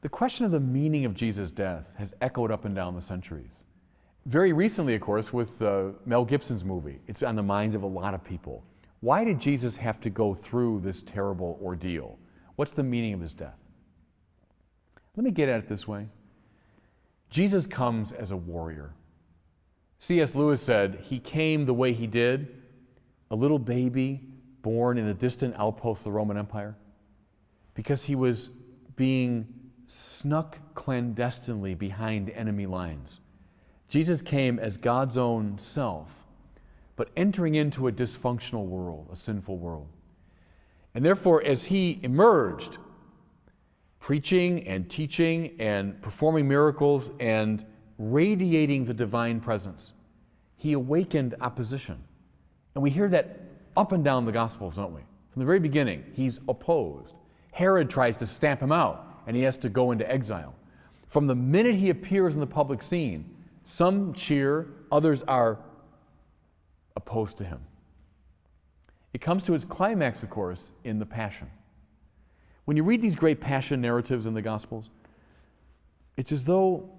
The question of the meaning of Jesus' death has echoed up and down the centuries. Very recently, of course, with Mel Gibson's movie, it's on the minds of a lot of people. Why did Jesus have to go through this terrible ordeal? What's the meaning of his death? Let me get at it this way. Jesus comes as a warrior. C.S. Lewis said he came the way he did, a little baby born in a distant outpost of the Roman Empire, because he was being snuck clandestinely behind enemy lines. Jesus came as God's own self, but entering into a dysfunctional world, a sinful world. And therefore, as he emerged, preaching and teaching and performing miracles and radiating the divine presence, he awakened opposition. And we hear that up and down the Gospels, don't we? From the very beginning, he's opposed. Herod tries to stamp him out, and he has to go into exile. From the minute he appears in the public scene, some cheer, others are opposed to him. It comes to its climax, of course, in the Passion. When you read these great Passion narratives in the Gospels, it's as though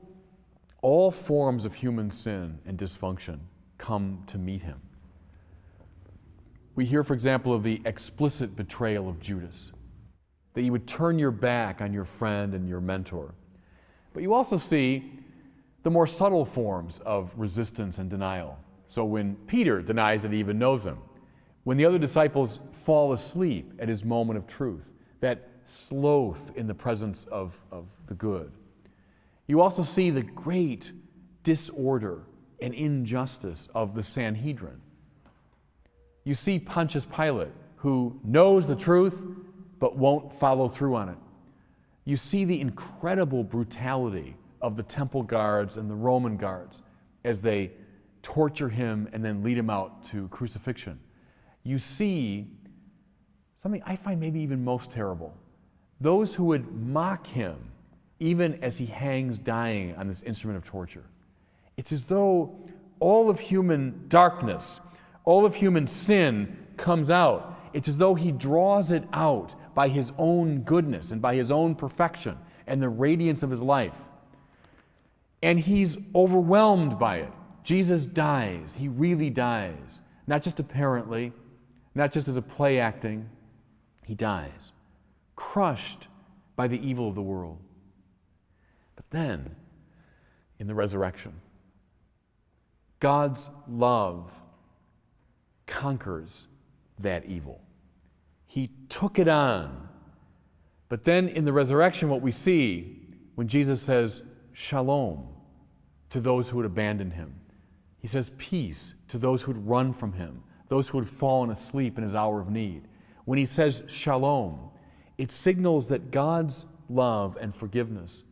all forms of human sin and dysfunction come to meet him. We hear, for example, of the explicit betrayal of Judas, that you would turn your back on your friend and your mentor. But you also see the more subtle forms of resistance and denial. So when Peter denies that he even knows him, when the other disciples fall asleep at his moment of truth, that sloth in the presence of the good. You also see the great disorder and injustice of the Sanhedrin. You see Pontius Pilate, who knows the truth but won't follow through on it. You see the incredible brutality of the temple guards and the Roman guards as they torture him and then lead him out to crucifixion. You see something I find maybe even most terrible. Those who would mock him even as he hangs dying on this instrument of torture. It's as though all of human darkness, all of human sin comes out. It's as though he draws it out by his own goodness and by his own perfection and the radiance of his life. And he's overwhelmed by it. Jesus dies. He really dies. Not just apparently, not just as a play acting. He dies, crushed by the evil of the world. But then, in the resurrection, God's love conquers that evil. He took it on. But then in the resurrection, what we see when Jesus says, Shalom, to those who would abandon him. He says peace to those who would run from him, those who had fallen asleep in his hour of need. When he says Shalom, it signals that God's love and forgiveness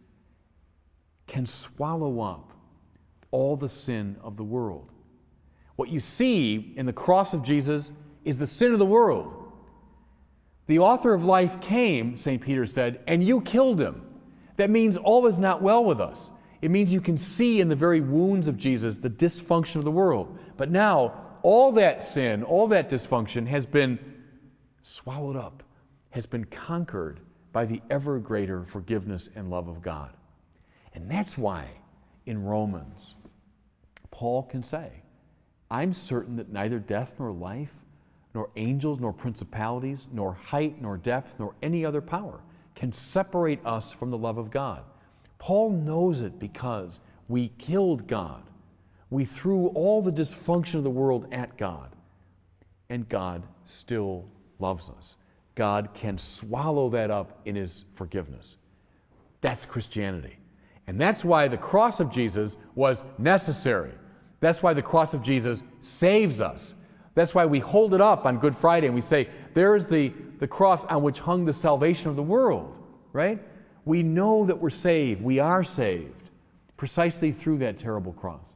can swallow up all the sin of the world. What you see in the cross of Jesus is the sin of the world. The author of life came, St. Peter said, and you killed him. That means all is not well with us. It means you can see in the very wounds of Jesus the dysfunction of the world. But now, all that sin, all that dysfunction has been swallowed up, has been conquered by the ever greater forgiveness and love of God. And that's why in Romans, Paul can say, I'm certain that neither death nor life, nor angels, nor principalities, nor height, nor depth, nor any other power can separate us from the love of God. Paul knows it because we killed God. We threw all the dysfunction of the world at God, and God still loves us. God can swallow that up in his forgiveness. That's Christianity. And that's why the cross of Jesus was necessary. That's why the cross of Jesus saves us. That's why we hold it up on Good Friday and we say, there's the cross on which hung the salvation of the world, right? We know that we're saved. We are saved precisely through that terrible cross.